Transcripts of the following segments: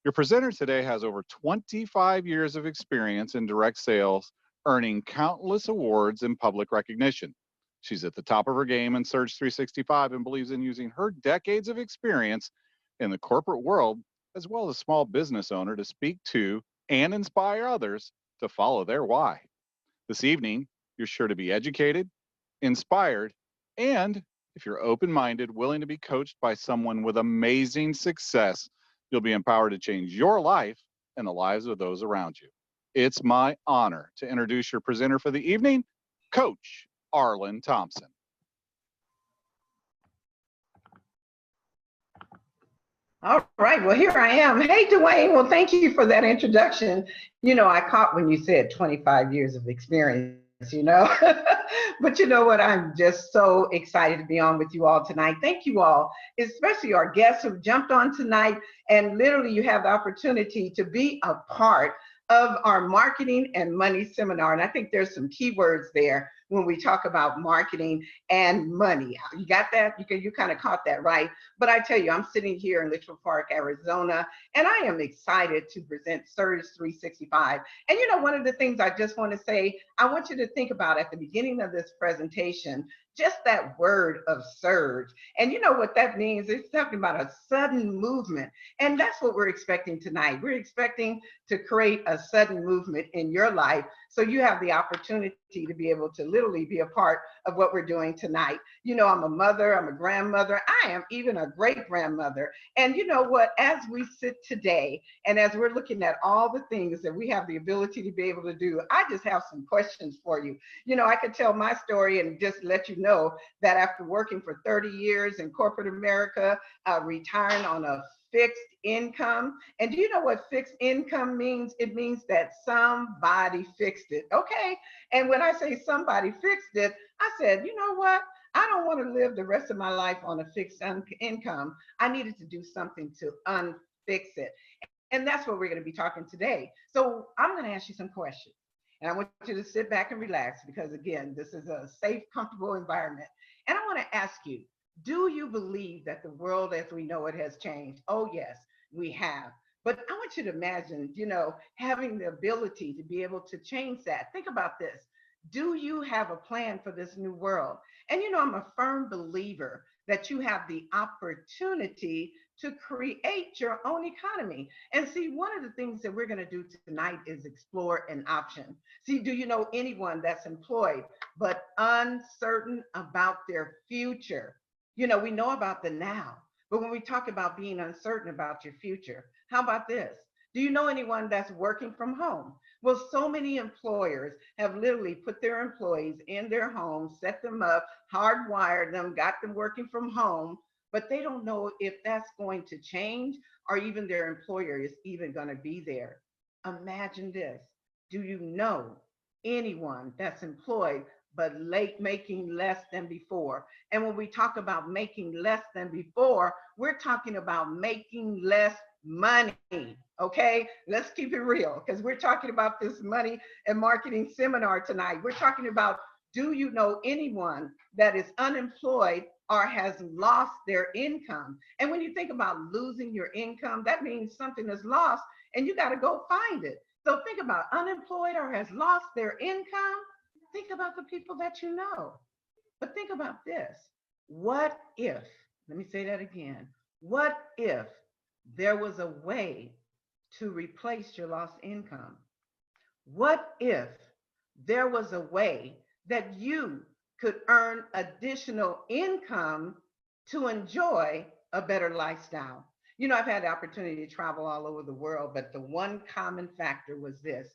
Your presenter today has over 25 years of experience in direct sales, earning countless awards and public recognition. She's at the top of her game in Surge 365 and believes in using her decades of experience in the corporate world, as well as small business owner, to speak to and inspire others to follow their why. This evening, you're sure to be educated, inspired, and if you're open minded, willing to be coached by someone with amazing success, you'll be empowered to change your life and the lives of those around you. It's my honor to introduce your presenter for the evening, Coach Arlyne Thompson. All right, well, here I am. Hey, Dwayne, well, thank you for that introduction. You know, I caught when you said 25 years of experience, but you know what? I'm just so excited to be on with you all tonight. Thank you all, especially our guests who jumped on tonight, and literally you have the opportunity to be a part of our marketing and money seminar. And I think there's some keywords there when we talk about marketing and money. You got that? You kind of caught that, right? But I tell you, I'm sitting here in Little Park, Arizona, and I am excited to present Surge 365. And you know, one of the things I just want to say, I want you to think about at the beginning of this presentation, just that word of surge. And you know what that means? It's talking about a sudden movement. And that's what we're expecting tonight. We're expecting to create a sudden movement in your life, so you have the opportunity to be able to literally be a part of what we're doing tonight. You know, I'm a mother, I'm a grandmother, I am even a great grandmother. And you know what, as we sit today, and as we're looking at all the things that we have the ability to be able to do, I just have some questions for you. You know, I could tell my story and just let you know that after working for 30 years in corporate America, retiring on a fixed income. And do you know what fixed income means? It means that somebody fixed it. Okay. And when I say somebody fixed it, I said, you know what? I don't want to live the rest of my life on a fixed income. I needed to do something to unfix it. And that's what we're going to be talking today. So I'm going to ask you some questions. And I want you to sit back and relax because, again, this is a safe, comfortable environment. And I want to ask you, do you believe that the world as we know it has changed? Oh, yes, we have. But I want you to imagine, you know, having the ability to be able to change that. Think about this. Do you have a plan for this new world? And, you know, I'm a firm believer that you have the opportunity to create your own economy. And see, one of the things that we're going to do tonight is explore an option. See, do you know anyone that's employed but uncertain about their future? You know, we know about the now, but when we talk about being uncertain about your future, how about this? Do you know anyone that's working from home? Well, so many employers have literally put their employees in their homes, set them up, hardwired them, got them working from home, but they don't know if that's going to change or even their employer is even going to be there. Imagine this. Do you know anyone that's employed but making less than before? And when we talk about making less than before, we're talking about making less money. Okay, let's keep it real because we're talking about this money and marketing seminar tonight. We're talking about, do you know anyone that is unemployed or has lost their income? And when you think about losing your income, that means something is lost and you got to go find it. So think about unemployed or has lost their income. Think about the people that you know. But think about this. What if, let me say that again. What if there was a way to replace your lost income? What if there was a way that you could earn additional income to enjoy a better lifestyle? You know, I've had the opportunity to travel all over the world, but the one common factor was this.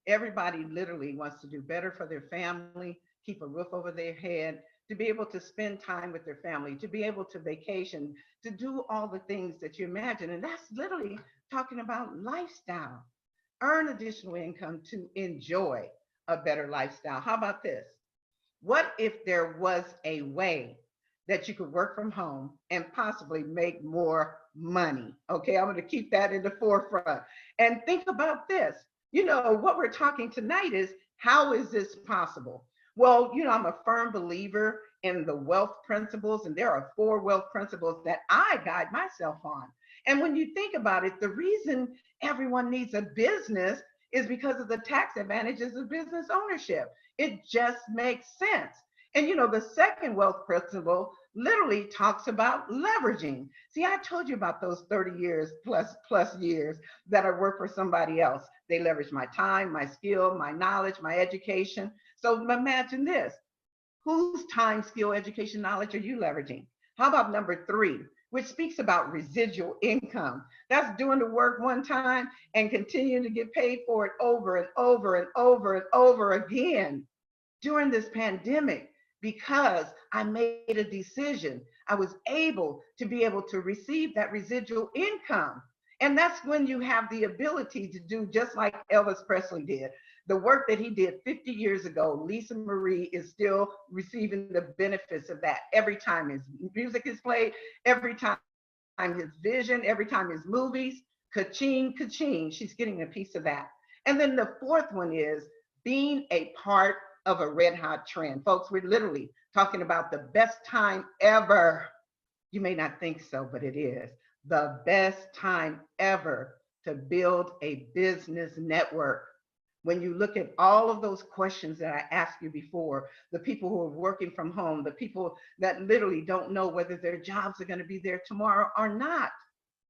Everybody literally wants to do better for their family, keep a roof over their head, to be able to spend time with their family, to be able to vacation, to do all the things that you imagine. And that's literally talking about lifestyle. Earn additional income to enjoy a better lifestyle. How about this? What if there was a way that you could work from home and possibly make more money? Okay, I'm going to keep that in the forefront. And think about this. You know, what we're talking tonight is, how is this possible? Well, you know, I'm a firm believer in the wealth principles, and there are 4 wealth principles that I guide myself on. And when you think about it, the reason everyone needs a business is because of the tax advantages of business ownership. It just makes sense. And the second wealth principle literally talks about leveraging. See, I told you about those 30 years plus years that I work for somebody else. They leverage my time, my skill, my knowledge, my education. So imagine this. Whose time, skill, education, knowledge are you leveraging? How about number 3, which speaks about residual income? That's doing the work one time and continuing to get paid for it over and over and over and over again. During this pandemic, because I made a decision, I was able to receive that residual income. And that's when you have the ability to do just like Elvis Presley did. The work that he did 50 years ago, Lisa Marie is still receiving the benefits of that every time his music is played, every time his vision, every time his movies, ka-ching, ka-ching, she's getting a piece of that. And then the fourth one is being a part of a red hot trend. Folks, we're literally talking about the best time ever. You may not think so, but it is the best time ever to build a business network. When you look at all of those questions that I asked you before, the people who are working from home, the people that literally don't know whether their jobs are going to be there tomorrow or not.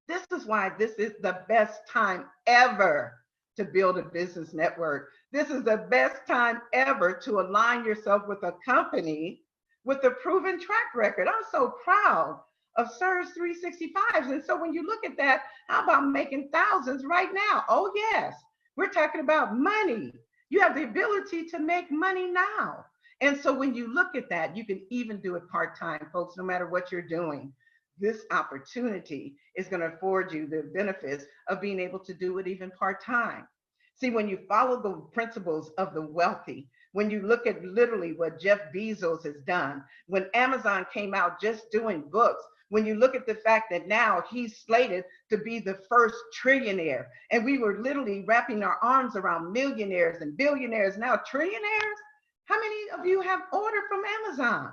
This is why this is the best time ever to build a business network. This is the best time ever to align yourself with a company with a proven track record. I'm so proud of Surge 365s. And so when you look at that, how about making thousands right now? Oh, yes. We're talking about money. You have the ability to make money now. And so when you look at that, you can even do it part-time, folks, no matter what you're doing. This opportunity is going to afford you the benefits of being able to do it even part-time. See, when you follow the principles of the wealthy, when you look at literally what Jeff Bezos has done, when Amazon came out just doing books, when you look at the fact that now he's slated to be the first trillionaire, and we were literally wrapping our arms around millionaires and billionaires, now trillionaires. How many of you have ordered from Amazon?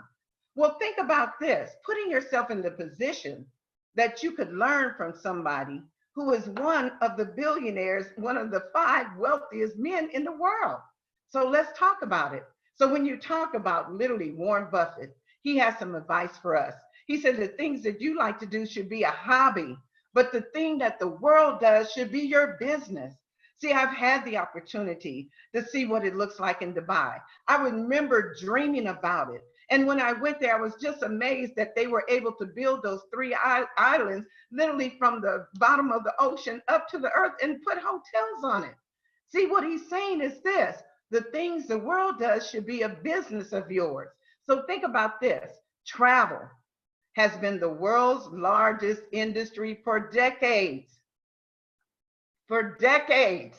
Well, think about this, putting yourself in the position that you could learn from somebody who is one of the billionaires, one of the 5 wealthiest men in the world. So let's talk about it. So when you talk about literally Warren Buffett, he has some advice for us. He said the things that you like to do should be a hobby, but the thing that the world does should be your business. See, I've had the opportunity to see what it looks like in Dubai. I remember dreaming about it. And when I went there, I was just amazed that they were able to build those 3 islands, literally from the bottom of the ocean up to the earth, and put hotels on it. See, what he's saying is this: the things the world does should be a business of yours. So think about this. Travel has been the world's largest industry for decades. For decades.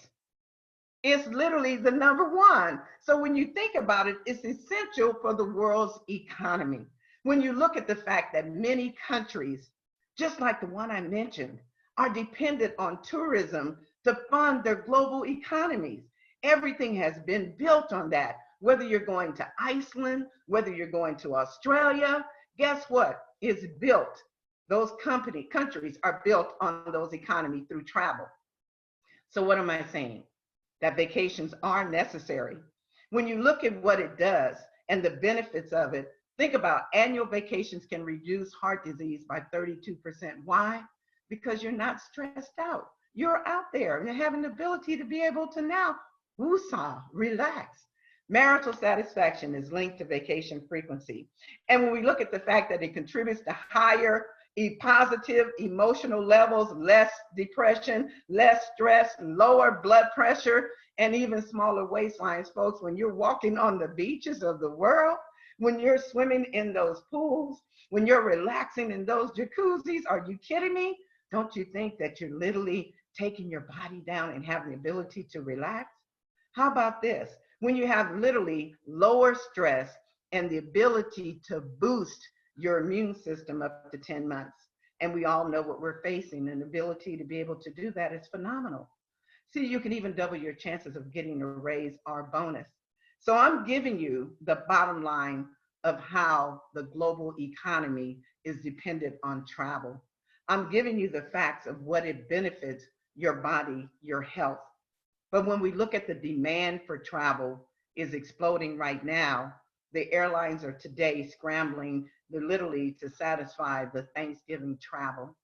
It's literally the #1. So when you think about it, it's essential for the world's economy. When you look at the fact that many countries, just like the one I mentioned, are dependent on tourism to fund their global economies. Everything has been built on that. Whether you're going to Iceland, whether you're going to Australia, guess what? It's built. Those countries are built on those economies through travel. So what am I saying? That vacations are necessary. When you look at what it does and the benefits of it, think about annual vacations can reduce heart disease by 32%. Why? Because you're not stressed out. You're out there and having the ability to be able to now woosah, relax. Marital satisfaction is linked to vacation frequency. And when we look at the fact that it contributes to higher positive emotional levels, less depression, less stress, lower blood pressure, and even smaller waistlines, folks, when you're walking on the beaches of the world, when you're swimming in those pools, when you're relaxing in those jacuzzis, are you kidding me? Don't you think that you're literally taking your body down and having the ability to relax? How about this? When you have literally lower stress and the ability to boost your immune system up to 10 months. And we all know what we're facing, and the ability to be able to do that is phenomenal. See, you can even double your chances of getting a raise or bonus. So I'm giving you the bottom line of how the global economy is dependent on travel. I'm giving you the facts of what it benefits your body, your health. But when we look at the demand for travel is exploding right now, the airlines are today scrambling literally to satisfy the Thanksgiving travel.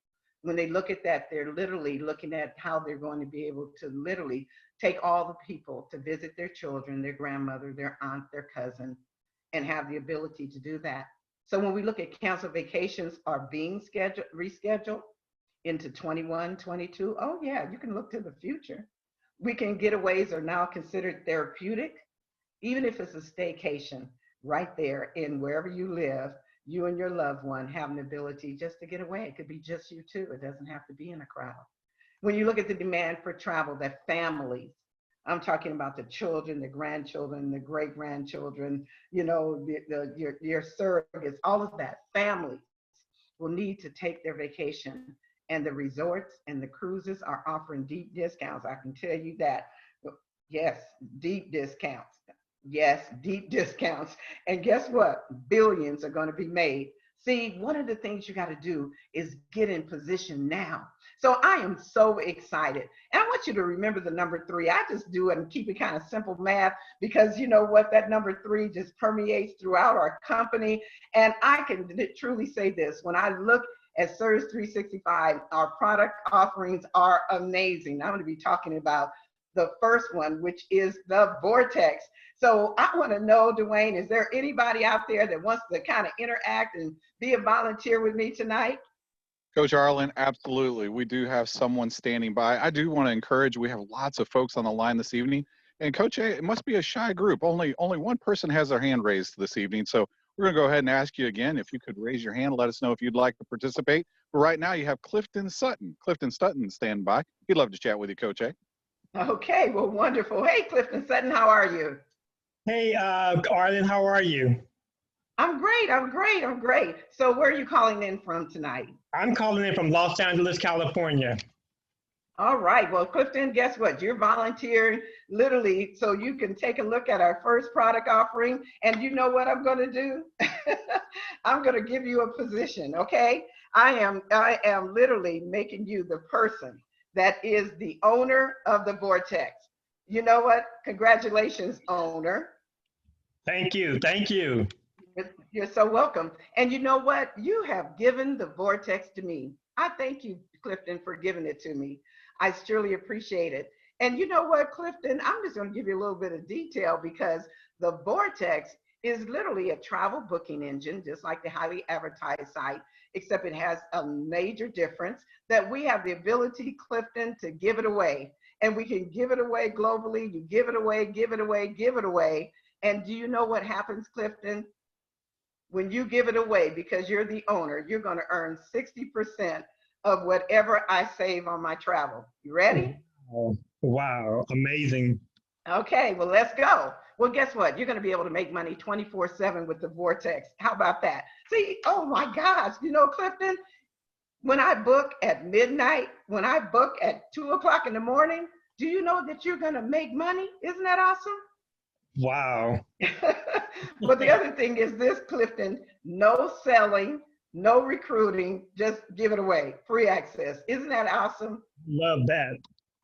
When they look at that, they're literally looking at how they're going to be able to literally take all the people to visit their children, their grandmother, their aunt, their cousin, and have the ability to do that. So when we look at canceled vacations are being scheduled, rescheduled into 21, 22, oh yeah, you can look to the future. Weekend getaways are now considered therapeutic, even if it's a staycation right there in wherever you live, you and your loved one have an ability just to get away. It could be just you two. It doesn't have to be in a crowd. When you look at the demand for travel, that families, I'm talking about the children, the grandchildren, the great grandchildren, you know, your surrogates, all of that, families will need to take their vacation. And the resorts and the cruises are offering deep discounts. I can tell you that. Yes, deep discounts. Yes, deep discounts. And guess what? Billions are going to be made. See, one of the things you got to do is get in position now. So I am so excited. And I want you to remember the number 3. I just do it and keep it kind of simple math because you know what? That number 3 just permeates throughout our company. And I can truly say this, when I look at Surge 365, our product offerings are amazing. I'm going to be talking about the first one, which is the Vortex. So I want to know, Dwayne, is there anybody out there that wants to kind of interact and be a volunteer with me tonight? Coach Arlyne, absolutely. We do have someone standing by. I do want to encourage, we have lots of folks on the line this evening. And Coach A, it must be a shy group. Only one person has their hand raised this evening. So we're going to go ahead and ask you again if you could raise your hand. Let us know if you'd like to participate. But right now you have Clifton Sutton. Clifton Sutton stand by. He'd love to chat with you, Coach A. Okay, well, wonderful. Hey, Clifton Sutton, how are you? Hey, Arlyne, how are you? I'm great. I'm great. I'm great. So where are you calling in from tonight? I'm calling in from Los Angeles, California. All right. Well, Clifton, guess what? You're volunteering literally so you can take a look at our first product offering. And you know what I'm going to do? I'm going to give you a position. Okay. I am literally making you the person that is the owner of the Vortex. You know what? Congratulations, owner. Thank you. Thank you. You're so welcome. And you know what? You have given the Vortex to me. I thank you, Clifton, for giving it to me. I surely appreciate it. And you know what, Clifton? I'm just going to give you a little bit of detail because the Vortex is literally a travel booking engine, just like the highly advertised site, except it has a major difference that we have the ability, Clifton, to give it away. And we can give it away globally. You give it away, give it away, give it away. And do you know what happens, Clifton? When you give it away, because you're the owner, you're going to earn 60% of whatever I save on my travel. You ready? Oh, wow. Amazing. Okay, well, let's go. Well, guess what? You're going to be able to make money 24/7 with the Vortex. How about that? See, oh my gosh, you know, Clifton, when I book at midnight, when I book at 2 o'clock in the morning, do you know that you're going to make money? Isn't that awesome? Wow. But the other thing is this, Clifton, no selling, no recruiting, just give it away, free access. Isn't that awesome? Love that.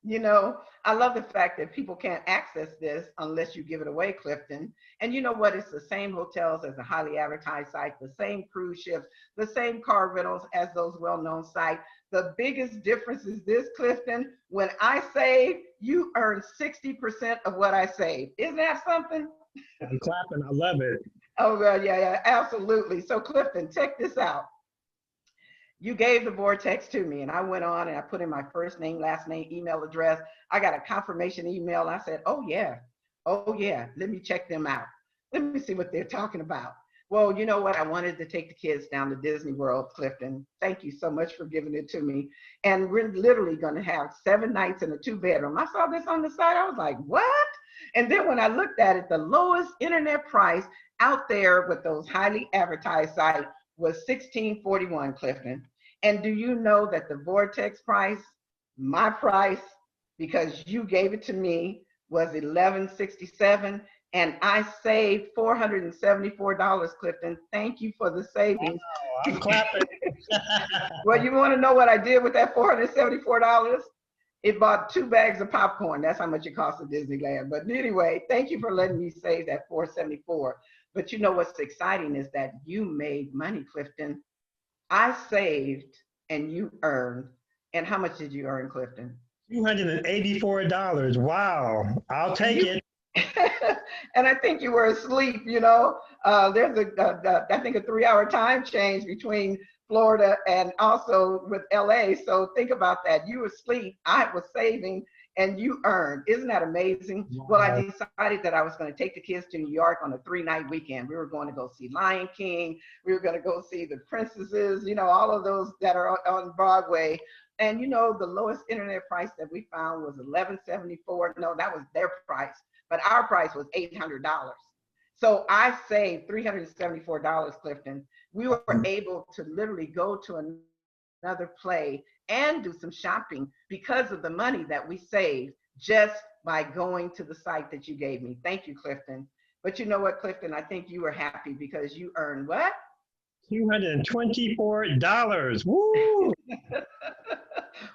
You know, I love the fact that people can't access this unless you give it away, Clifton. And you know what? It's the same hotels as a highly advertised site, the same cruise ships, the same car rentals as those well-known sites. The biggest difference is this, Clifton. When I save, you earn 60% of what I save. Isn't that something? I'm clapping. I love it. Oh, well, yeah, absolutely. So, Clifton, check this out. You gave the Vortex to me, and I went on and I put in my first name, last name, email address. I got a confirmation email. I said, oh, yeah, let me check them out. Let me see what they're talking about. Well, you know what? I wanted to take the kids down to Disney World, Clifton. Thank you so much for giving it to me. And we're literally going to have 7 nights in a 2-bedroom. I saw this on the site. I was like, what? And then when I looked at it, the lowest internet price out there with those highly advertised sites was $16.41, Clifton. And do you know that the Vortex price, my price, because you gave it to me, was $11.67, and I saved $474, Clifton. Thank you for the savings. I'm clapping. Well, you want to know what I did with that $474? It bought 2 bags of popcorn. That's how much it cost at Disneyland. But anyway, thank you for letting me save that 474. But you know what's exciting is that you made money, Clifton. I saved and you earned. And how much did you earn, Clifton? $284. Wow. I'll take it. And I think you were asleep, you know. There's I think a 3-hour time change between Florida and also with LA. So think about that. You were asleep, I was saving, and you earned. Isn't that amazing? Wow. Well, I decided that I was going to take the kids to New York on a 3-night weekend. We were going to go see Lion King. We were going to go see The Princesses, you know, all of those that are on Broadway. And you know, the lowest internet price that we found was $11.74. No, that was their price, but our price was $800. So I saved $374, Clifton. We were able to literally go to another play and do some shopping because of the money that we saved just by going to the site that you gave me. Thank you, Clifton. But you know what, Clifton? I think you were happy because you earned what? $224. Woo!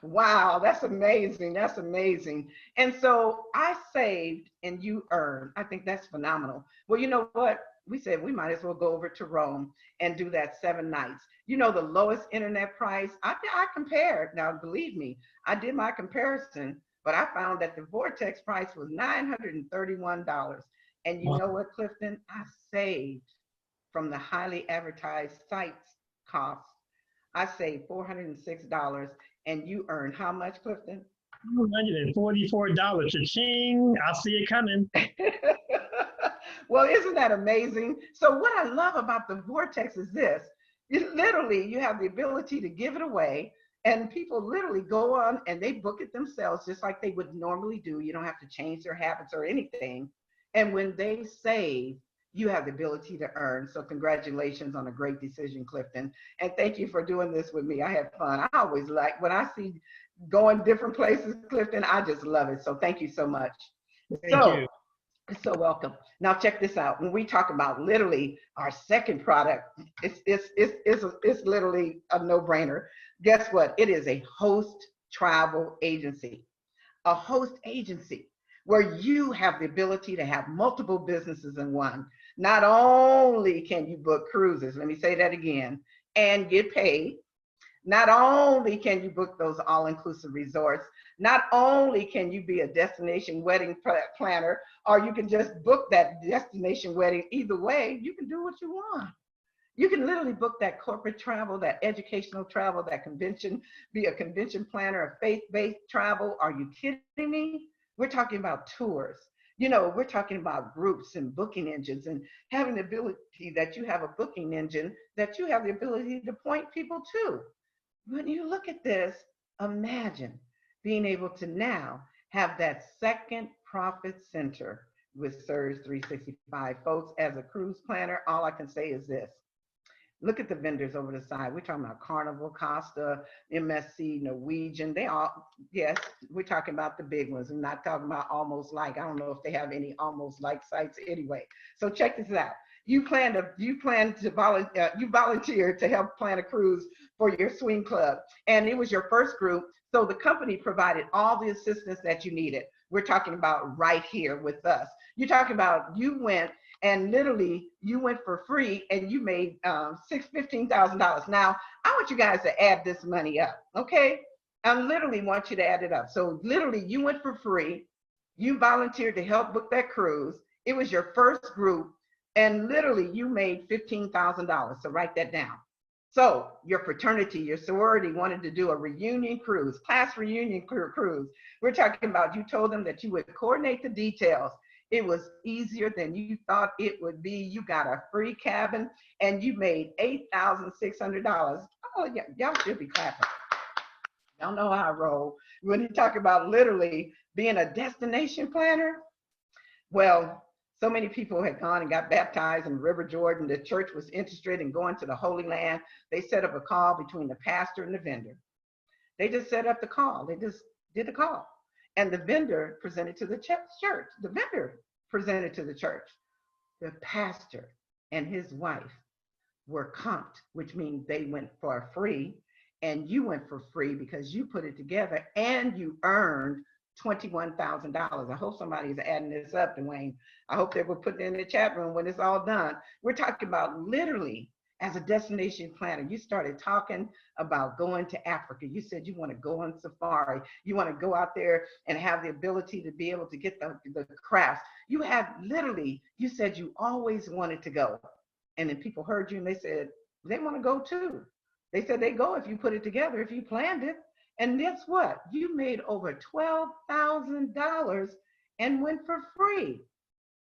Wow, that's amazing. That's amazing. And so I saved and you earned. I think that's phenomenal. Well, you know what? We said we might as well go over to Rome and do that 7 nights. You know, the lowest internet price, I compared. Now, believe me, I did my comparison, but I found that the Vortex price was $931. And you know what, Clifton? I saved from the highly advertised sites cost. I saved $406, and you earned how much, Clifton? $244. Cha-ching! I see it coming. Well, isn't that amazing? So what I love about the Vortex is this. You have the ability to give it away, and people literally go on and they book it themselves just like they would normally do. You don't have to change their habits or anything. And when they save, you have the ability to earn. So congratulations on a great decision, Clifton. And thank you for doing this with me. I had fun. I always like, when I see going different places, Clifton, I just love it. So thank you so much. Thank you. So welcome. Now check this out. When we talk about literally our second product, it's literally a no-brainer. Guess what? It is a host travel agency. A host agency where you have the ability to have multiple businesses in one. Not only can you book cruises, let me say that again, and get paid. Not only can you book those all-inclusive resorts, not only can you be a destination wedding planner, or you can just book that destination wedding. Either way, you can do what you want. You can literally book that corporate travel, that educational travel, that convention, be a convention planner, a faith-based travel. Are you kidding me? We're talking about tours. You know, we're talking about groups and booking engines, and having the ability that you have a booking engine that you have the ability to point people to. When you look at this, imagine being able to now have that second profit center with Surge 365. Folks, as a cruise planner, all I can say is this. Look at the vendors over the side. We're talking about Carnival, Costa, MSC, Norwegian. They all, yes, we're talking about the big ones. We're not talking about almost like. I don't know if they have any almost like sites anyway. So check this out. You volunteered to help plan a cruise for your swing club, and it was your first group. So the company provided all the assistance that you needed. We're talking about right here with us. You're talking about you went and literally you went for free and you made $15,000. Now I want you guys to add this money up, okay? I literally want you to add it up. So literally you went for free. You volunteered to help book that cruise. It was your first group. And literally you made $15,000, so write that down. So your fraternity, your sorority wanted to do a reunion cruise, class reunion cruise. We're talking about, you told them that you would coordinate the details. It was easier than you thought it would be. You got a free cabin and you made $8,600. Oh yeah, y'all should be clapping. Y'all know how I roll. When you talk about literally being a destination planner, well, so many people had gone and got baptized in River Jordan. The church was interested in going to the Holy Land. They set up a call between the pastor and the vendor. They just set up the call. They just did the call. And the vendor presented to the church. The vendor presented to the church. The pastor and his wife were comped, which means they went for free and you went for free because you put it together and you earned $21,000. I hope somebody's adding this up, Dwayne. I hope they will put it in the chat room when it's all done. We're talking about literally as a destination planner. You started talking about going to Africa. You said you want to go on safari. You want to go out there and have the ability to be able to get the crafts. You had literally, you said you always wanted to go. And then people heard you and they said, they want to go too. They said they go if you put it together, if you planned it. And guess what? You made over $12,000 and went for free.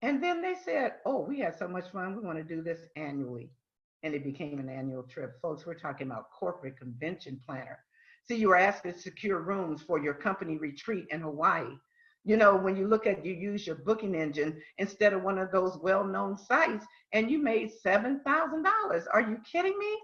And then they said, oh, we had so much fun. We want to do this annually. And it became an annual trip. Folks, we're talking about corporate convention planner. See, you were asked to secure rooms for your company retreat in Hawaii. You know, when you look at, you use your booking engine instead of one of those well-known sites, and you made $7,000. Are you kidding me?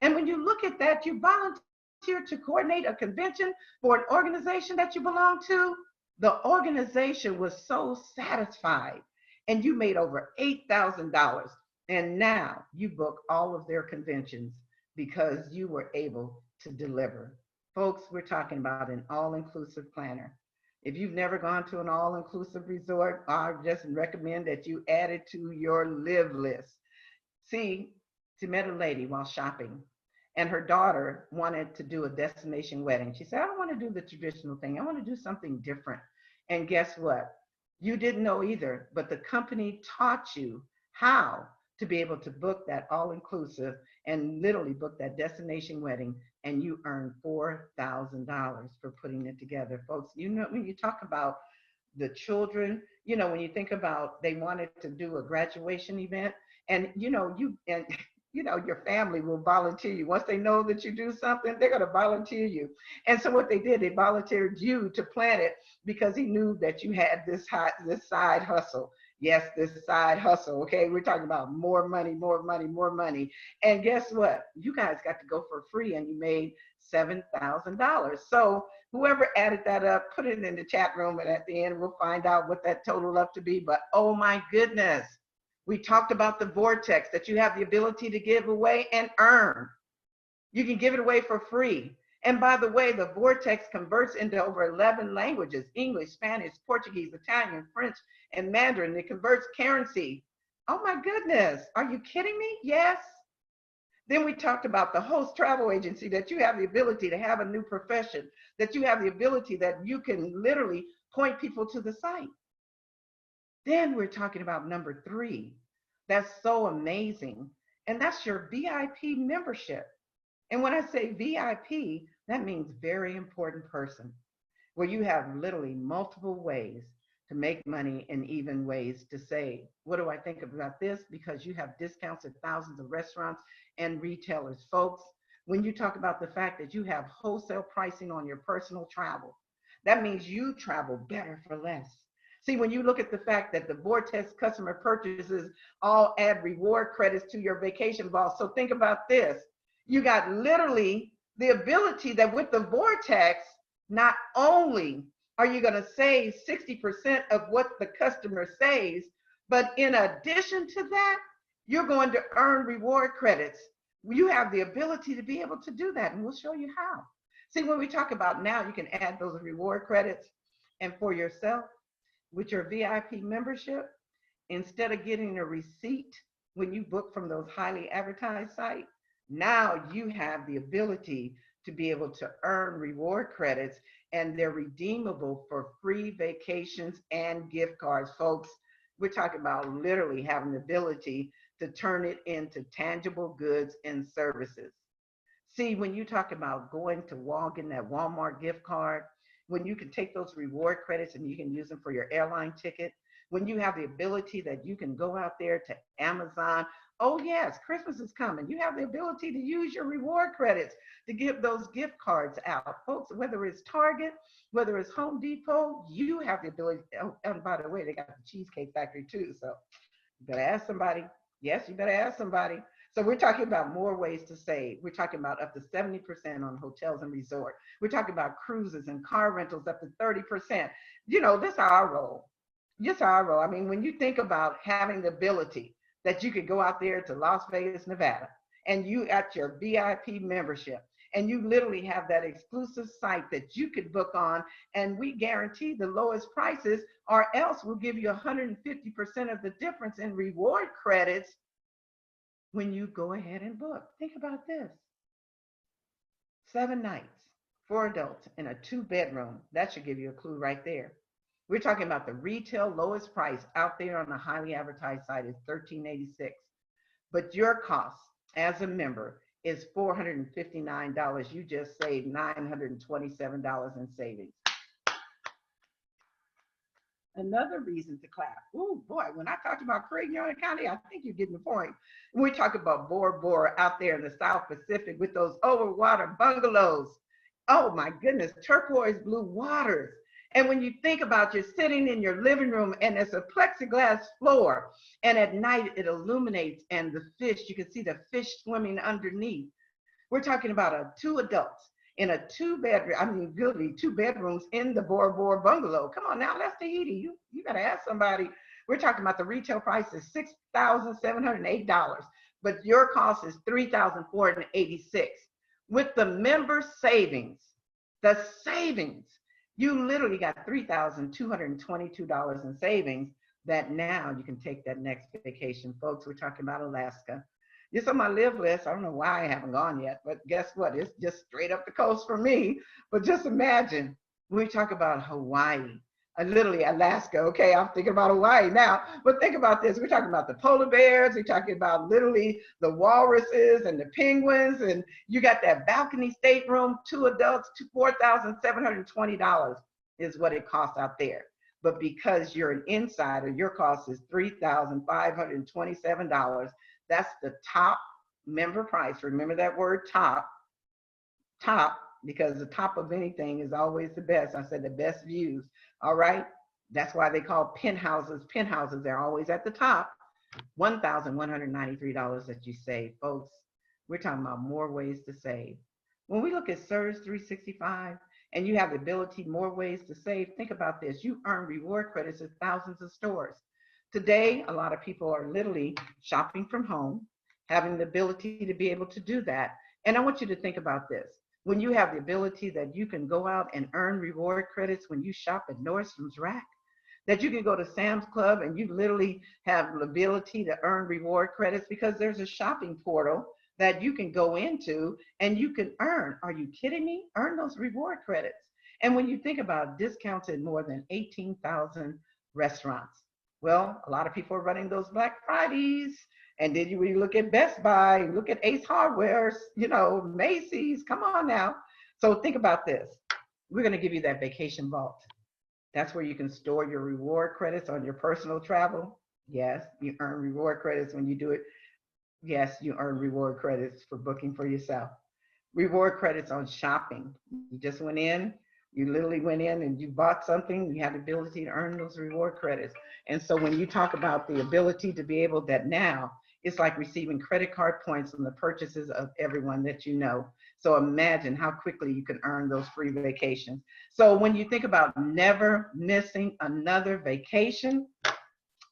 And when you look at that, you volunteer to coordinate a convention for an organization that you belong to. The organization was so satisfied, and you made over $8,000. And now you book all of their conventions because you were able to deliver. Folks, we're talking about an all-inclusive planner. If you've never gone to an all-inclusive resort, I just recommend that you add it to your live list. See, she met a lady while shopping, and her daughter wanted to do a destination wedding. She said, I don't want to do the traditional thing. I want to do something different. And guess what? You didn't know either, but the company taught you how to be able to book that all-inclusive and literally book that destination wedding, and you earn $4,000 for putting it together. Folks, you know, when you talk about the children, you know, when you think about they wanted to do a graduation event, and you know, your family will volunteer you. Once they know that you do something, they're going to volunteer you. And so what they did, they volunteered you to plan it because he knew that you had this side hustle. Yes, this side hustle, okay? We're talking about more money, more money, more money. And guess what? You guys got to go for free and you made $7,000. So whoever added that up, put it in the chat room, and at the end, we'll find out what that totaled up to be. But oh my goodness, we talked about the vortex that you have the ability to give away and earn. You can give it away for free. And by the way, the vortex converts into over 11 languages: English, Spanish, Portuguese, Italian, French, and Mandarin. It converts currency. Oh my goodness, are you kidding me? Yes. Then we talked about the host travel agency, that you have the ability to have a new profession, that you have the ability that you can literally point people to the site. Then we're talking about number 3. That's so amazing. And that's your VIP membership. And when I say VIP, that means very important person, where you have literally multiple ways to make money and even ways to save. What do I think about this? Because you have discounts at thousands of restaurants and retailers. Folks, when you talk about the fact that you have wholesale pricing on your personal travel, that means you travel better for less. See, when you look at the fact that the Vortex customer purchases all add reward credits to your vacation vault. So think about this. You got literally the ability that with the Vortex, not only are you going to save 60% of what the customer saves, but in addition to that, you're going to earn reward credits. You have the ability to be able to do that, and we'll show you how. See, when we talk about now, you can add those reward credits, and for yourself, with your VIP membership, instead of getting a receipt when you book from those highly advertised sites, now you have the ability to be able to earn reward credits, and they're redeemable for free vacations and gift cards. Folks, we're talking about literally having the ability to turn it into tangible goods and services. See, when you talk about going to getting that Walmart gift card, when you can take those reward credits and you can use them for your airline ticket, when you have the ability that you can go out there to Amazon. Oh yes, Christmas is coming. You have the ability to use your reward credits to give those gift cards out. Folks, whether it's Target, whether it's Home Depot, you have the ability. Oh, and by the way, they got the Cheesecake Factory too. So you better ask somebody. Yes, you better ask somebody. So we're talking about more ways to save. We're talking about up to 70% on hotels and resort. We're talking about cruises and car rentals up to 30%. You know, this is our role. Yes, I will. I mean, when you think about having the ability that you could go out there to Las Vegas, Nevada, and you at your VIP membership, and you literally have that exclusive site that you could book on, and we guarantee the lowest prices, or else we'll give you 150% of the difference in reward credits when you go ahead and book. Think about this. 7 nights, 4 adults in a 2 bedroom. That should give you a clue right there. We're talking about the retail lowest price out there on the highly advertised site is $13.86. But your cost as a member is $459. You just saved $927 in savings. Another reason to clap. Oh boy, when I talked about Craig Young County, I think you're getting the point. When we talk about Bora Bora out there in the South Pacific with those overwater bungalows. Oh my goodness, turquoise blue waters. And when you think about you're sitting in your living room and it's a plexiglass floor, and at night it illuminates and the fish, you can see the fish swimming underneath. We're talking about 2 adults in a 2 bedroom, I mean, really 2 bedrooms in the Bora Bora bungalow. Come on now, that's Tahiti. You got to ask somebody. We're talking about the retail price is $6,708, but your cost is $3,486. With the member savings, the savings, you literally got $3,222 in savings that now you can take that next vacation. Folks, we're talking about Alaska. It's on my live list. I don't know why I haven't gone yet, but guess what? It's just straight up the coast for me. But just imagine, when we talk about Hawaii, literally Alaska, okay, I'm thinking about Hawaii now, but think about this. We're talking about the polar bears. We're talking about literally the walruses and the penguins, and you got that balcony stateroom, 2 adults, $4,720 is what it costs out there. But because you're an insider, your cost is $3,527. That's the top member price. Remember that word top, because the top of anything is always the best. I said the best views, all right? That's why they call penthouses. Penthouses, they're always at the top. $1,193 that you save. Folks, we're talking about more ways to save. When we look at Surge 365 and you have the ability, more ways to save, think about this. You earn reward credits at thousands of stores. Today, a lot of people are literally shopping from home, having the ability to be able to do that. And I want you to think about this. When you have the ability that you can go out and earn reward credits when you shop at Nordstrom's Rack, that you can go to Sam's Club and you literally have the ability to earn reward credits because there's a shopping portal that you can go into and you can earn. Are you kidding me? Earn those reward credits. And when you think about discounts at more than 18,000 restaurants, well, a lot of people are running those Black Fridays. And then you look at Best Buy, look at Ace Hardware, you know, Macy's, come on now. So think about this. We're gonna give you that vacation vault. That's where you can store your reward credits on your personal travel. Yes, you earn reward credits when you do it. Yes, you earn reward credits for booking for yourself. Reward credits on shopping. You just went in, you literally went in and you bought something, you had the ability to earn those reward credits. And so when you talk about the ability to be able that now, it's like receiving credit card points from the purchases of everyone that you know. So imagine how quickly you can earn those free vacations. So when you think about never missing another vacation,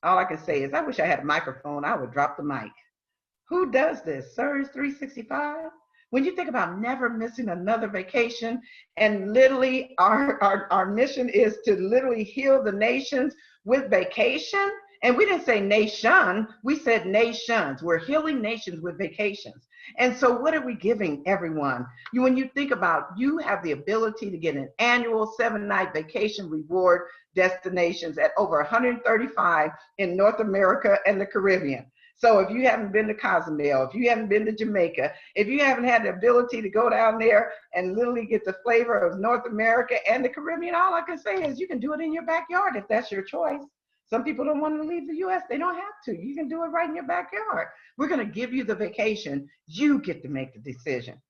all I can say is I wish I had a microphone, I would drop the mic. Who does this? Surge 365? When you think about never missing another vacation, and literally our mission is to literally heal the nations with vacation. And we didn't say nation, we said nations. We're healing nations with vacations. And so what are we giving everyone? When you think about, you have the ability to get an annual 7-night vacation reward destinations at over 135 in North America and the Caribbean. So if you haven't been to Cozumel, if you haven't been to Jamaica, if you haven't had the ability to go down there and literally get the flavor of North America and the Caribbean, all I can say is you can do it in your backyard if that's your choice. Some people don't want to leave the US, they don't have to. You can do it right in your backyard. We're gonna give you the vacation, you get to make the decision.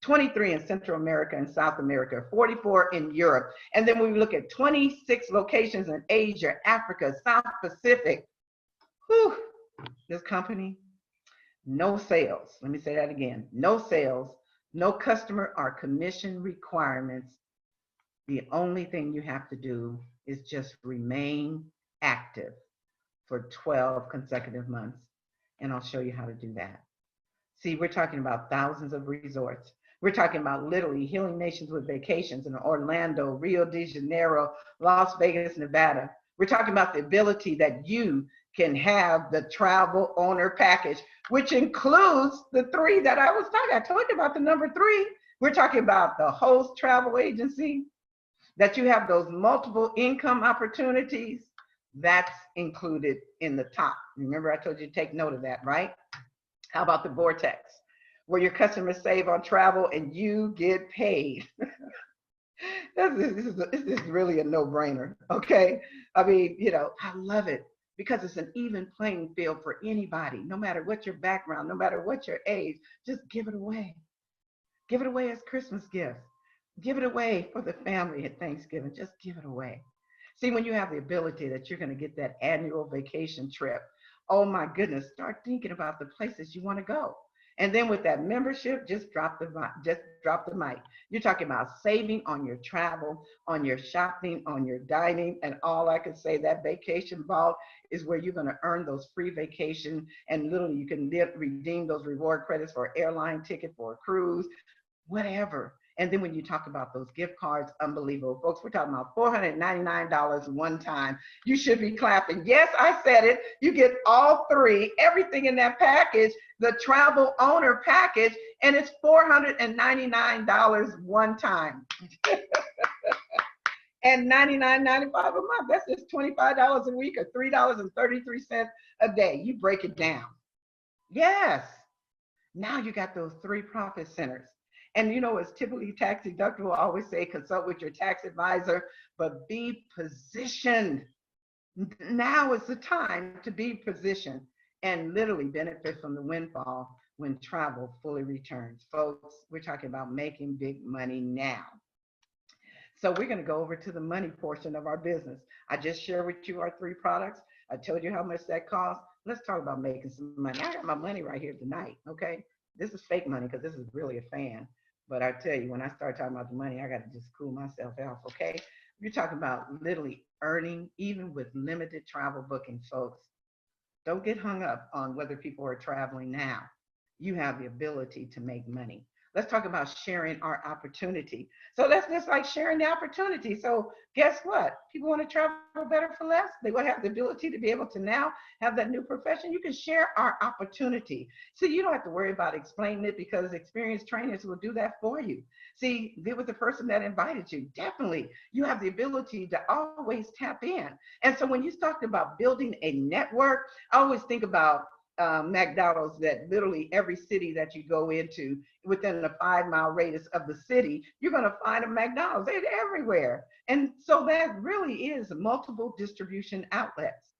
23 in Central America and South America, 44 in Europe. And then we look at 26 locations in Asia, Africa, South Pacific. Whew. This company, no sales. Let me say that again. No sales, no customer or commission requirements. The only thing you have to do is just remain active for 12 consecutive months. And I'll show you how to do that. See, we're talking about thousands of resorts. We're talking about literally healing nations with vacations in Orlando, Rio de Janeiro, Las Vegas, Nevada. We're talking about the ability that you can have the travel owner package, which includes the 3 that I was talking. I told you about the number 3. We're talking about the host travel agency, that you have those multiple income opportunities. That's included in the top. Remember, I told you to take note of that, right? How about the vortex, where your customers save on travel and you get paid? This is really a no-brainer, okay? I mean, I love it because it's an even playing field for anybody, no matter what your background, no matter what your age. Just give it away. Give it away as Christmas gifts. Give it away for the family at Thanksgiving. Just give it away. See, when you have the ability that you're going to get that annual vacation trip, oh my goodness, start thinking about the places you want to go. And then with that membership, just drop the mic. You're talking about saving on your travel, on your shopping, on your dining, and all I could say, that vacation vault is where you're going to earn those free vacation, and literally you can redeem those reward credits for an airline ticket, for a cruise, whatever. And then when you talk about those gift cards, unbelievable. Folks, we're talking about $499 one time. You should be clapping. Yes, I said it. You get all 3, everything in that package, the travel owner package, and it's $499 one time. And $99.95 a month. That's just $25 a week or $3.33 a day. You break it down. Yes. Now you got those 3 profit centers. And it's typically tax deductible. I always say consult with your tax advisor, but be positioned. Now is the time to be positioned and literally benefit from the windfall when travel fully returns. Folks, we're talking about making big money now. So we're going to go over to the money portion of our business. I just shared with you our 3 products. I told you how much that costs. Let's talk about making some money. I got my money right here tonight, okay? This is fake money because this is really a fan. But I tell you, when I start talking about the money, I got to just cool myself off, okay? You're talking about literally earning, even with limited travel bookings, folks. Don't get hung up on whether people are traveling now. You have the ability to make money. Let's talk about sharing our opportunity. So that's just like sharing the opportunity. So guess what? People want to travel better for less. They will have the ability to be able to now have that new profession. You can share our opportunity. So you don't have to worry about explaining it because experienced trainers will do that for you. See, get with the person that invited you. Definitely, you have the ability to always tap in. And so when you talked about building a network, I always think about McDonald's, that literally every city that you go into within a 5-mile radius of the city, you're going to find a McDonald's. They're everywhere. And so that really is multiple distribution outlets.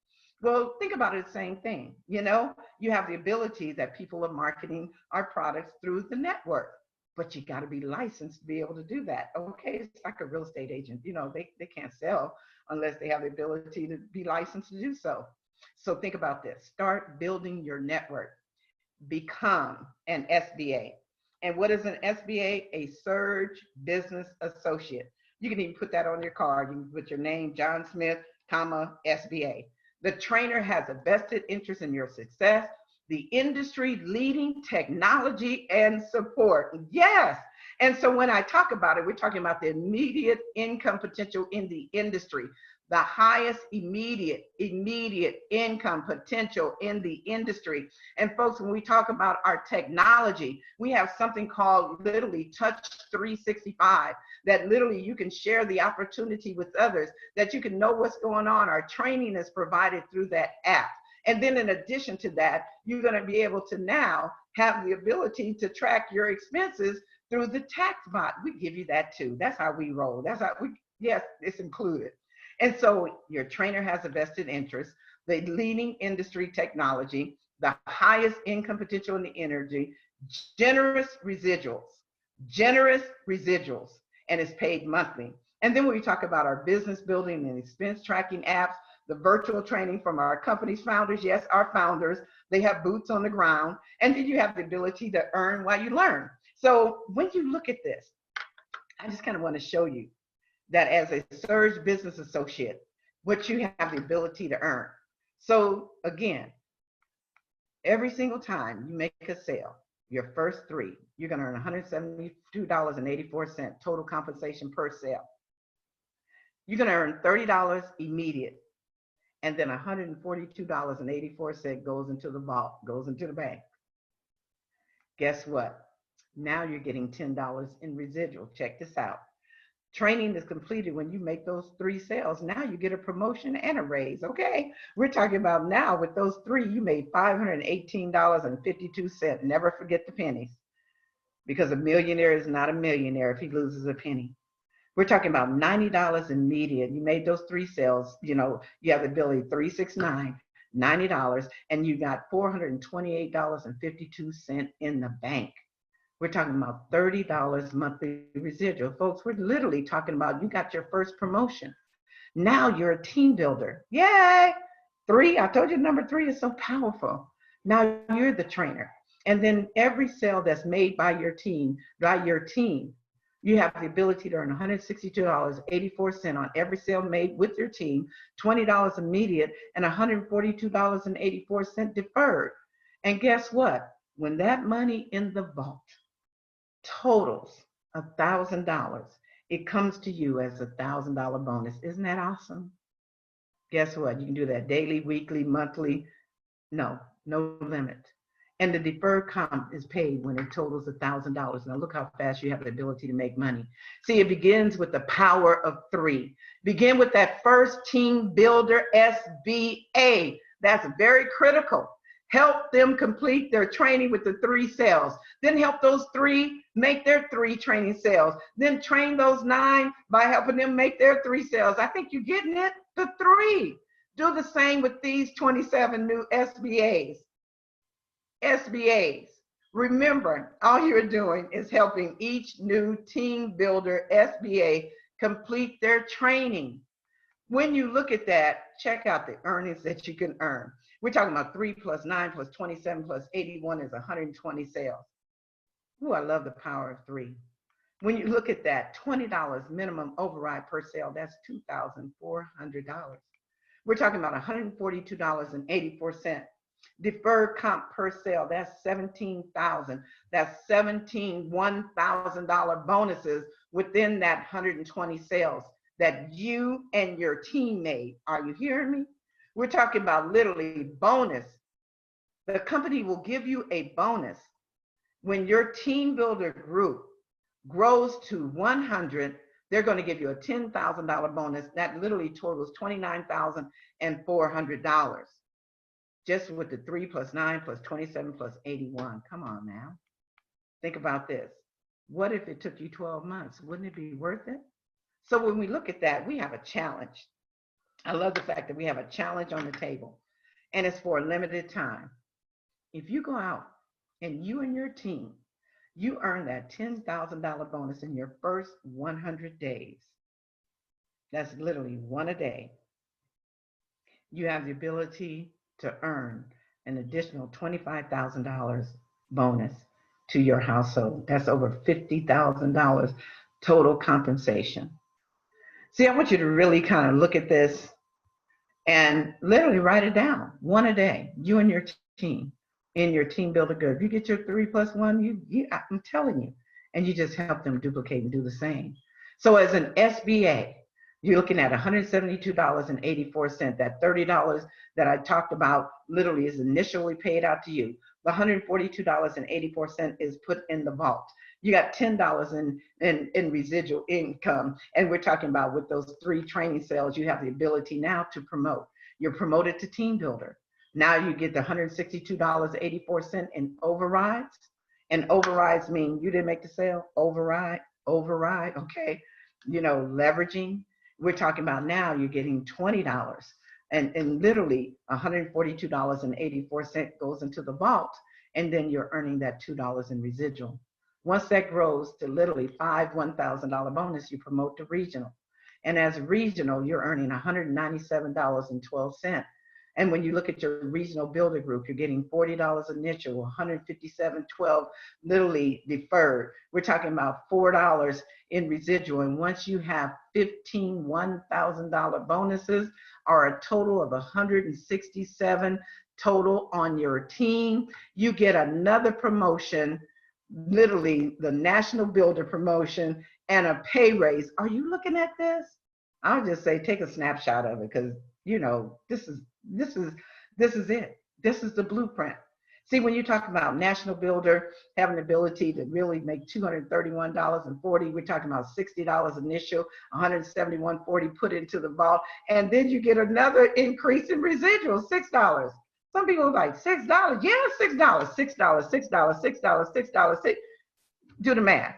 Well, think about it, the same thing. You have the ability that people are marketing our products through the network, but you got to be licensed to be able to do that. Okay, it's like a real estate agent. They can't sell unless they have the ability to be licensed to do so. So think about this. Start building your network. Become an SBA. And what is an SBA? A Surge Business Associate. You can even put that on your card. You can put your name, John Smith, comma, SBA. The trainer has a vested interest in your success, the industry leading technology and support. Yes. And so when I talk about it, we're talking about the immediate income potential in the industry. The highest immediate income potential in the industry. And folks, when we talk about our technology, we have something called literally Touch 365, that literally you can share the opportunity with others, that you can know what's going on. Our training is provided through that app. And then in addition to that, you're going to be able to now have the ability to track your expenses through the tax bot. We give you that too. That's how we roll. That's how yes, it's included. And so your trainer has a vested interest, the leading industry technology, the highest income potential in the energy, generous residuals, and it's paid monthly. And then when we talk about our business building and expense tracking apps, the virtual training from our company's founders, yes, our founders, they have boots on the ground, and then you have the ability to earn while you learn. So when you look at this, I just kind of want to show you that as a Surge Business Associate, what you have the ability to earn. So again, every single time you make a sale, your first three, you're going to earn $172.84 total compensation per sale. You're going to earn $30 immediate, and then $142.84 goes into the vault, goes into the bank. Guess what? Now you're getting $10 in residual. Check this out. Training is completed when you make those three sales. Now you get a promotion and a raise, okay? We're talking about now with those three, you made $518.52. Never forget the pennies, because a millionaire is not a millionaire if he loses a penny. We're talking about $90 immediate. You made those three sales, you know, you have the ability, 369, $90, and you got $428.52 in the bank. We're talking about $30 monthly residual. Folks, we're literally talking about you got your first promotion. Now you're a team builder. Yay! Three, I told you number three is so powerful. Now you're the trainer. And then every sale that's made by your team, you have the ability to earn $162.84 on every sale made with your team, $20 immediate, and $142.84 deferred. And guess what? When that money in the vault totals $1,000, it comes to you as $1,000 bonus. Isn't that awesome? Guess what? You can do that daily, weekly, monthly, no limit. And the deferred comp is paid when it totals $1,000. Now look how fast you have the ability to make money. See, it begins with the power of three. Begin with that first team builder SBA. That's very critical. Help them complete their training with the three sales. Then help those three make their three training sales. Then train those 9 by helping them make their 3 sales. I think you're getting it, the 3. Do the same with these 27 new SBAs. Remember, all you're doing is helping each new team builder SBA complete their training. When you look at that, check out the earnings that you can earn. We're talking about 3 plus 9 plus 27 plus 81 is 120 sales. Ooh, I love the power of 3. When you look at that, $20 minimum override per sale, that's $2,400. We're talking about $142.84. Deferred comp per sale, that's $17,000. That's 17 $1,000 bonuses within that 120 sales that you and your team made. Are you hearing me? We're talking about literally bonus. The company will give you a bonus when your team builder group grows to 100. They're going to give you a $10,000 bonus that literally totals $29,400. Just with the 3 plus 9 plus 27 plus 81. Come on now. Think about this. What if it took you 12 months? Wouldn't it be worth it? So when we look at that, we have a challenge. I love the fact that we have a challenge on the table, and it's for a limited time. If you go out and you and your team, you earn that $10,000 bonus in your first 100 days. That's literally one a day. You have the ability to earn an additional $25,000 bonus to your household. That's over $50,000 total compensation. See, I want you to really kind of look at this and literally write it down. One a day, you and your team, in your team builder good. If you get your 3 plus 1, I'm telling you, and you just help them duplicate and do the same. So as an SBA, you're looking at $172.84. That $30 that I talked about literally is initially paid out to you. The $142.84 is put in the vault. You got $10 in residual income. And we're talking about with those 3 training sales, you have the ability now to promote. You're promoted to team builder. Now you get the $162.84 in overrides. And overrides mean you didn't make the sale, override, okay. You know, leveraging. We're talking about now you're getting $20 and literally $142.84 goes into the vault, and then you're earning that $2 in residual. Once that grows to literally 5 $1,000 bonus, you promote to regional. And as regional, you're earning $197.12. And when you look at your regional builder group, you're getting $40 initial, 157.12 literally deferred. We're talking about $4 in residual. And once you have 15 $1,000 bonuses, or a total of 167 total on your team, you get another promotion, literally the national builder promotion, and a pay raise. Are you looking at this? I'll just say take a snapshot of it, because this is it. This is the blueprint. See, when you talk about national builder having the ability to really make $231.40, we're talking about $60 initial, $171.40 put into the vault, and then you get another increase in residual, $6. Some people are like, $6? Yeah, $6, $6, $6, $6, $6, $6. Do the math.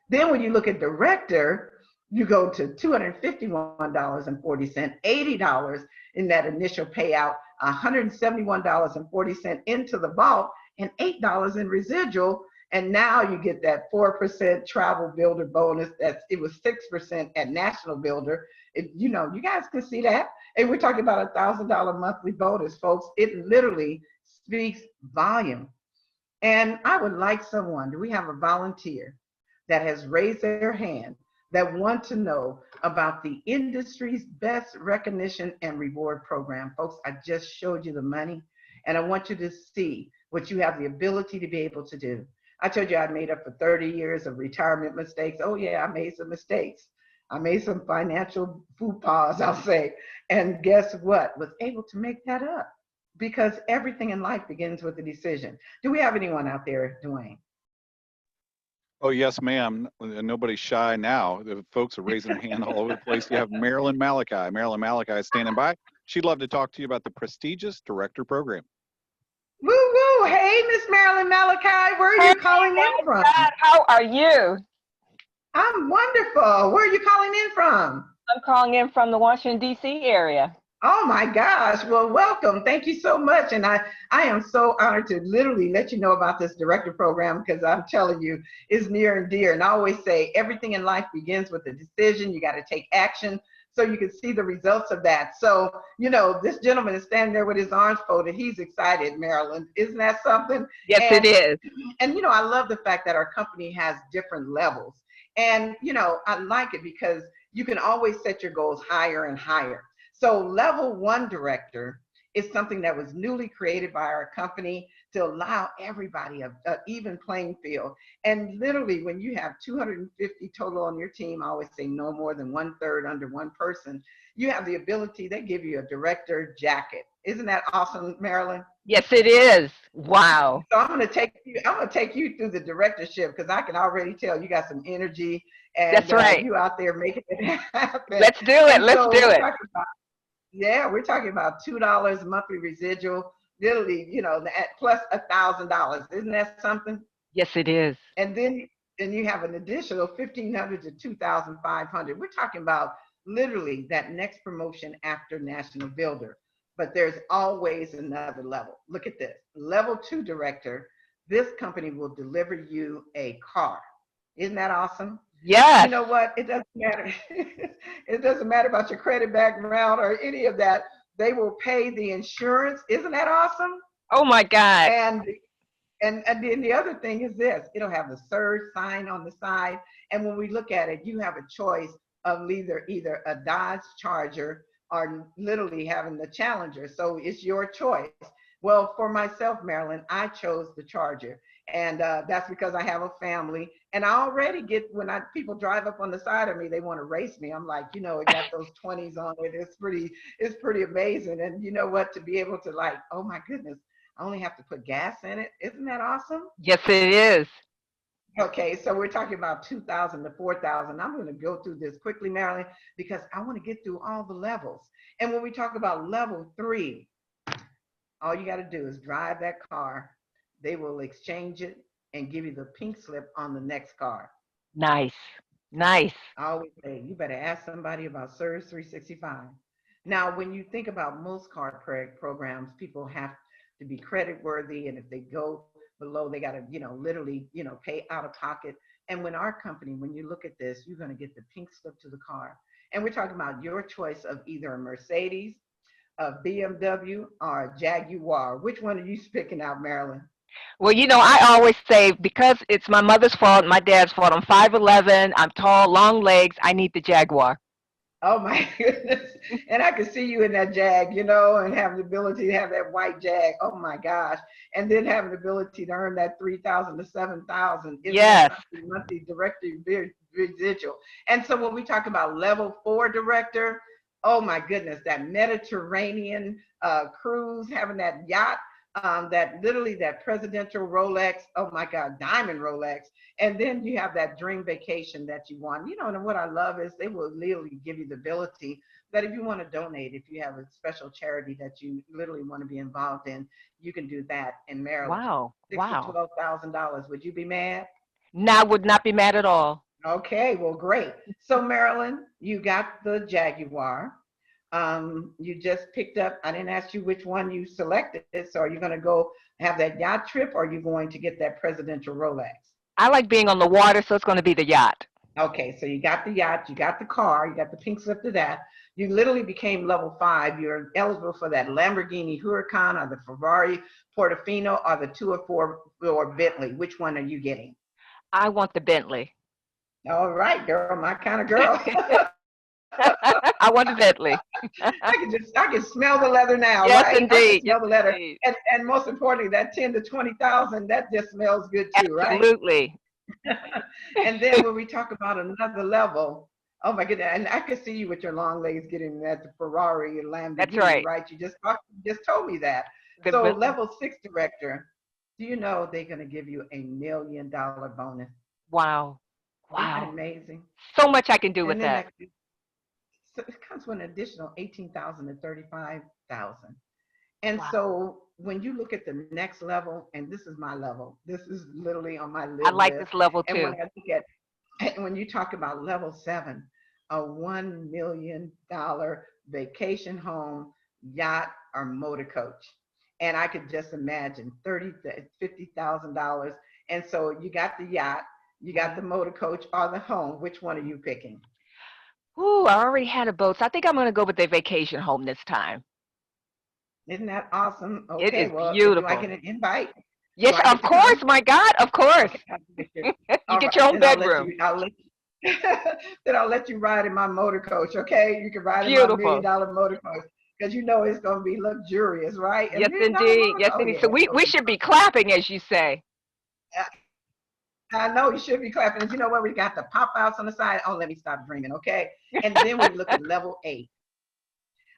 Then when you look at director, you go to $251.40, $80 in that initial payout, $171.40 into the vault, and $8 in residual. And now you get that 4% travel builder bonus. It was 6% at national builder. You guys can see that. And we're talking about $1,000 monthly bonus, folks. It literally speaks volume. And I would like someone, do we have a volunteer that has raised their hand that want to know about the industry's best recognition and reward program? Folks, I just showed you the money, and I want you to see what you have the ability to be able to do. I told you I'd made up for 30 years of retirement mistakes. Oh yeah, I made some mistakes. I made some financial faux pas, I'll say. And guess what? Was able to make that up, because everything in life begins with a decision. Do we have anyone out there, Dwayne? Oh, yes, ma'am. Nobody's shy now. The folks are raising their hand all over the place. You have Marilyn Malachi. Marilyn Malachi is standing by. She'd love to talk to you about the prestigious director program. Woo woo! Hey, Miss Marilyn Malachi, where are you calling in from? How are you? I'm wonderful. Where are you calling in from? I'm calling in from the Washington, D.C. area. Oh my gosh. Well, welcome. Thank you so much. And I am so honored to literally let you know about this director program, because I'm telling you, it's near and dear. And I always say everything in life begins with a decision. You got to take action so you can see the results of that. So, this gentleman is standing there with his arms folded. He's excited, Marilyn. Isn't that something? Yes, it is. And, I love the fact that our company has different levels. And, I like it because you can always set your goals higher and higher. So level 1 director is something that was newly created by our company to allow everybody an even playing field. And literally, when you have 250 total on your team, I always say no more than 1/3 under one person, you have the ability, they give you a director jacket. Isn't that awesome, Marilyn? Yes, it is. Wow. So I'm gonna take you through the directorship, because I can already tell you got some energy, and that's right. You out there making it happen. Let's do it. Let's do it. We're talking about $2 monthly residual, literally, plus $1,000. Isn't that something? Yes, it is. And then you have an additional $1,500 to $2,500. We're talking about literally that next promotion after national builder. But there's always another level. Look at this. Level 2 director, this company will deliver you a car. Isn't that awesome? Yes. You know what? It doesn't matter. It doesn't matter about your credit background or any of that. They will pay the insurance. Isn't that awesome? Oh my God. And then the other thing is this. It'll have the Surge sign on the side. And when we look at it, you have a choice of either a Dodge Charger or literally having the Challenger. So it's your choice. Well, for myself, Marilyn, I chose the Charger. And that's because I have a family. And I already get, when people drive up on the side of me, they want to race me. I'm like, it got those 20s on it. It's pretty amazing. And you know what, to be able to oh my goodness, I only have to put gas in it. Isn't that awesome? Yes, it is. Okay, so we're talking about 2,000 to 4,000. I'm going to go through this quickly, Marilyn, because I want to get through all the levels. And when we talk about level 3, all you got to do is drive that car. They will exchange it and give you the pink slip on the next car. Nice. Nice. I always say, you better ask somebody about Surge 365. Now, when you think about most card programs, people have to be credit worthy. And if they go below, they got to, literally, pay out of pocket. And when our company, when you look at this, you're going to get the pink slip to the car. And we're talking about your choice of either a Mercedes, a BMW or a Jaguar? Which one are you picking out, Marilyn? Well, I always say because it's my mother's fault, my dad's fault. I'm 5'11", I'm tall, long legs. I need the Jaguar. Oh my goodness. And I could see you in that Jag, and have the ability to have that white Jag. Oh my gosh. And then having the ability to earn that 3,000 to 7,000. Isn't that Yes. something? Monthly director residual. And so when we talk about level 4 director, oh my goodness, that Mediterranean cruise, having that yacht, that literally that presidential Rolex, oh my God, diamond Rolex. And then you have that dream vacation that you want. And what I love is they will literally give you the ability that if you want to donate, if you have a special charity that you literally want to be involved in, you can do that in Maryland. Wow. Six to Wow. $12,000. Would you be mad? No, I would not be mad at all. Okay, well, great. So Marilyn, you got the Jaguar. You just picked up, I didn't ask you which one you selected. So are you going to go have that yacht trip, or are you going to get that presidential Rolex? I like being on the water, so it's going to be the yacht. Okay, so you got the yacht, you got the car, you got the pink slip to that. You literally became level 5. You're eligible for that Lamborghini Huracan or the Ferrari Portofino or the 204 or Bentley. Which one are you getting? I want the Bentley. All right, girl, my kind of girl. I want the Bentley. I can smell the leather now, Yes, right? indeed. I can smell Yes, the leather. indeed. And most importantly, that 10 to 20,000, that just smells good too, right? Absolutely. And then when we talk about another level, oh my goodness, and I could see you with your long legs getting at the Ferrari and That's Lamborghini, right. right? You just told me that. The So Bentley. level 6 director, do you know they're going to give you $1 million bonus? Wow. Isn't that Wow. amazing? So much I can do with And then that. so it comes with an additional 18,000 to 35,000. And Wow. so when you look at the next level, and this is my level, this is literally on my I live like list. this level And when too. I look at, when you talk about level 7, a $1 million vacation home, yacht, or motor coach. And I could just imagine $30,000 to $50,000. And so you got the yacht, you got the motor coach, or the home. Which one are you picking? Ooh, I already had a boat, so I think I'm going to go with the vacation home this time. Isn't that awesome? It Okay, is well, do I beautiful. get an invite? Do Yes, I get of to course, come? my God, of course. Okay, I'll get you. You All get right, your own then I'll let bedroom. you. Then I'll let you ride in my motor coach. Okay, you can ride in my $1 million Beautiful. motor coach because it's going to be luxurious, right? And Yes, $1 million indeed. motor. Yes, Oh indeed. yeah, So it's we, going to we be. should be clapping, as you say. I know you should be clapping. And you know what? We got the pop outs on the side. Oh, let me stop dreaming. Okay, and then we look at level 8.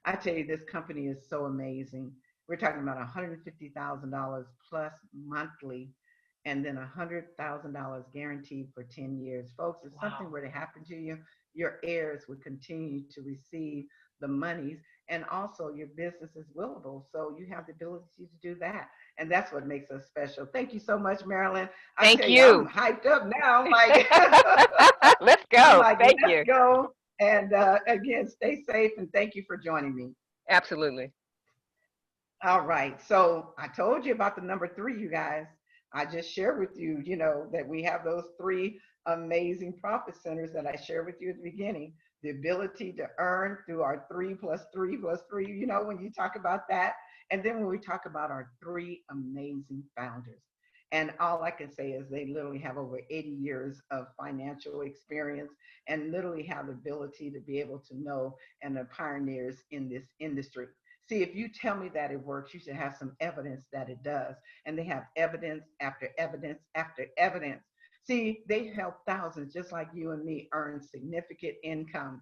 I tell you, this company is so amazing. We're talking about $150,000 plus monthly, and then $100,000 guaranteed for 10 years. Folks, if something Wow. were to happen to you, your heirs would continue to receive the monies, and also your business is willable. So you have the ability to do that. And that's what makes us special. Thank you so much, Marilyn. I Thank tell you, I'm you. hyped up now. I'm like, Let's I'm go. like, Thank let's you. go. And again, stay safe and thank you for joining me. Absolutely. All right. So I told you about the number 3, you guys. I just shared with you, that we have those 3 amazing profit centers that I shared with you at the beginning. The ability to earn through our 3 plus 3 plus 3, when you talk about that. And then when we talk about our 3 amazing founders. And all I can say is they literally have over 80 years of financial experience and literally have the ability to be able to know and are pioneers in this industry. See, if you tell me that it works, you should have some evidence that it does. And they have evidence after evidence after evidence. See, they help thousands just like you and me earn significant income.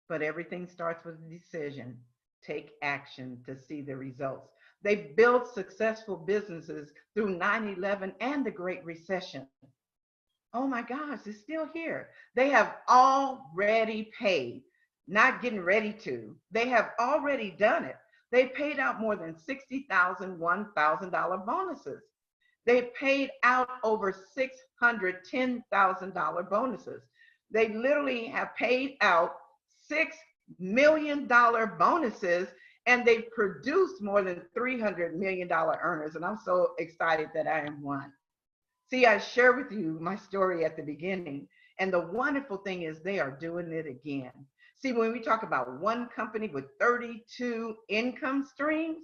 But everything starts with a decision. Take action to see the results. They built successful businesses through 9/11 and the Great Recession. Oh my gosh, it's still here. They have already paid, not getting ready to. They have already done it. They paid out more than 60,000 $1,000 bonuses. They paid out over $610,000 bonuses. They literally have paid out $6 million bonuses, and they've produced more than $300 million earners. And I'm so excited that I am one. See, I share with you my story at the beginning, and the wonderful thing is they are doing it again. See, when we talk about one company with 32 income streams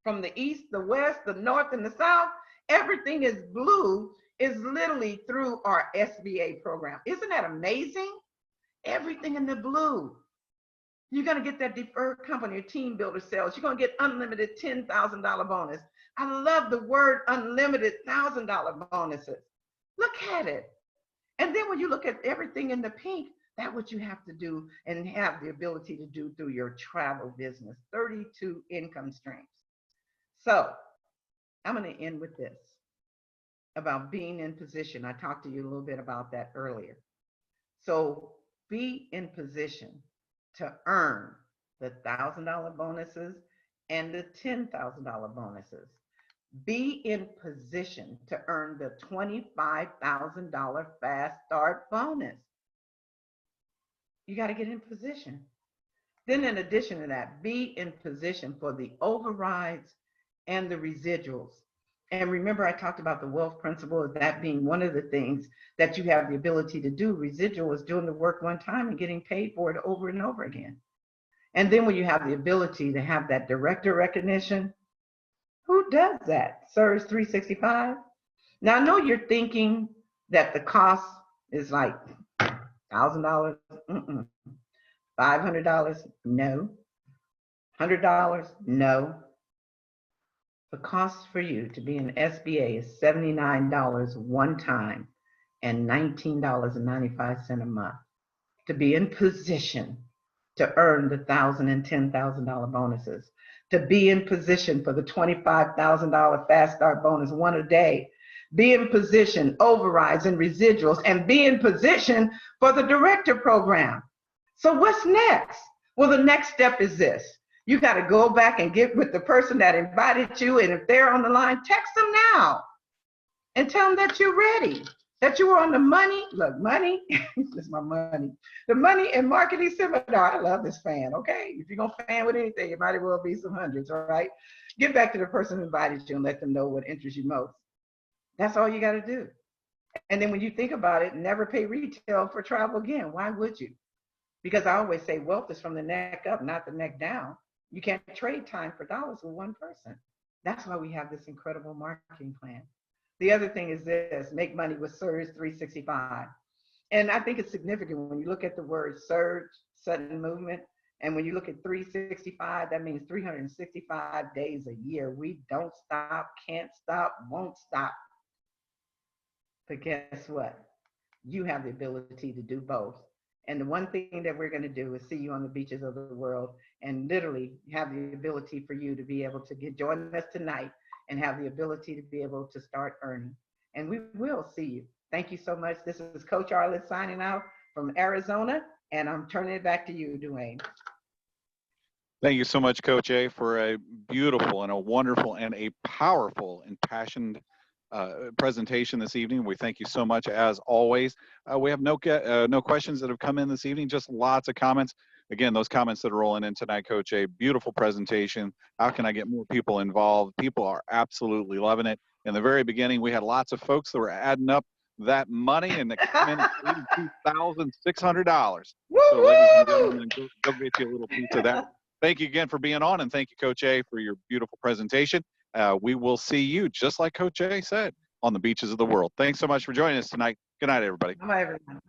from the east, the west, the north, and the south, everything is blue is literally through our SBA program. Isn't that amazing? Everything in the blue. You're going to get that deferred company or team builder sales. You're going to get unlimited $10,000 bonus. I love the word unlimited $1,000 bonuses. Look at it. And then when you look at everything in the pink, that's what you have to do and have the ability to do through your travel business. 32 income streams. So I'm going to end with this about being in position. I talked to you a little bit about that earlier. So be in position to earn the $1,000 bonuses and the $10,000 bonuses. Be in position to earn the $25,000 fast start bonus. You got to get in position. Then in addition to that, be in position for the overrides and the residuals. And remember, I talked about the wealth principle of that being one of the things that you have the ability to do. Residual is doing the work one time and getting paid for it over and over again. And then when you have the ability to have that director recognition, who does that? CSRS 365. Now I know you're thinking that the cost is like $1,000, $500, no. $100, no. The cost for you to be an SBA is $79 one time and $19.95 a month to be in position to earn the $1,000 and $10,000 bonuses, to be in position for the $25,000 fast start bonus, one a day, be in position, overrides and residuals, and be in position for the director program. So what's next? Well, the next step is this. You got to go back and get with the person that invited you, and if they're on the line, text them now and tell them that you're ready, that you were on the money. Look, money, this is my money. The money and marketing seminar. I love this fan, okay? If you're going to fan with anything, it might as well be some hundreds, all right? Get back to the person who invited you and let them know what interests you most. That's all you got to do. And then when you think about it, never pay retail for travel again. Why would you? Because I always say wealth is from the neck up, not the neck down. You can't trade time for dollars with one person. That's why we have this incredible marketing plan. The other thing is this, make money with CSRS 365. And I think it's significant when you look at the word surge, sudden movement, and when you look at 365, that means 365 days a year. We don't stop, can't stop, won't stop. But guess what? You have the ability to do both. And the one thing that we're going to do is see you on the beaches of the world and literally have the ability for you to be able to join us tonight and have the ability to be able to start earning. And we will see you. Thank you so much. This is Coach Arlyne signing out from Arizona, and I'm turning it back to you, Dwayne. Thank you so much, Coach A, for a beautiful and a wonderful and a powerful and passionate presentation this evening. We thank you so much, as always. We have no questions that have come in this evening, just lots of comments. Again, those comments that are rolling in tonight, Coach A, beautiful presentation. How can I get more people involved? People are absolutely loving it. In the very beginning, we had lots of folks that were adding up that money, and they came in at $82,600. So, ladies and gentlemen, go get you a little piece of that. Thank you again for being on, and thank you, Coach A, for your beautiful presentation. We will see you, just like Coach A said, on the beaches of the world. Thanks so much for joining us tonight. Good night, everybody. Bye, everyone.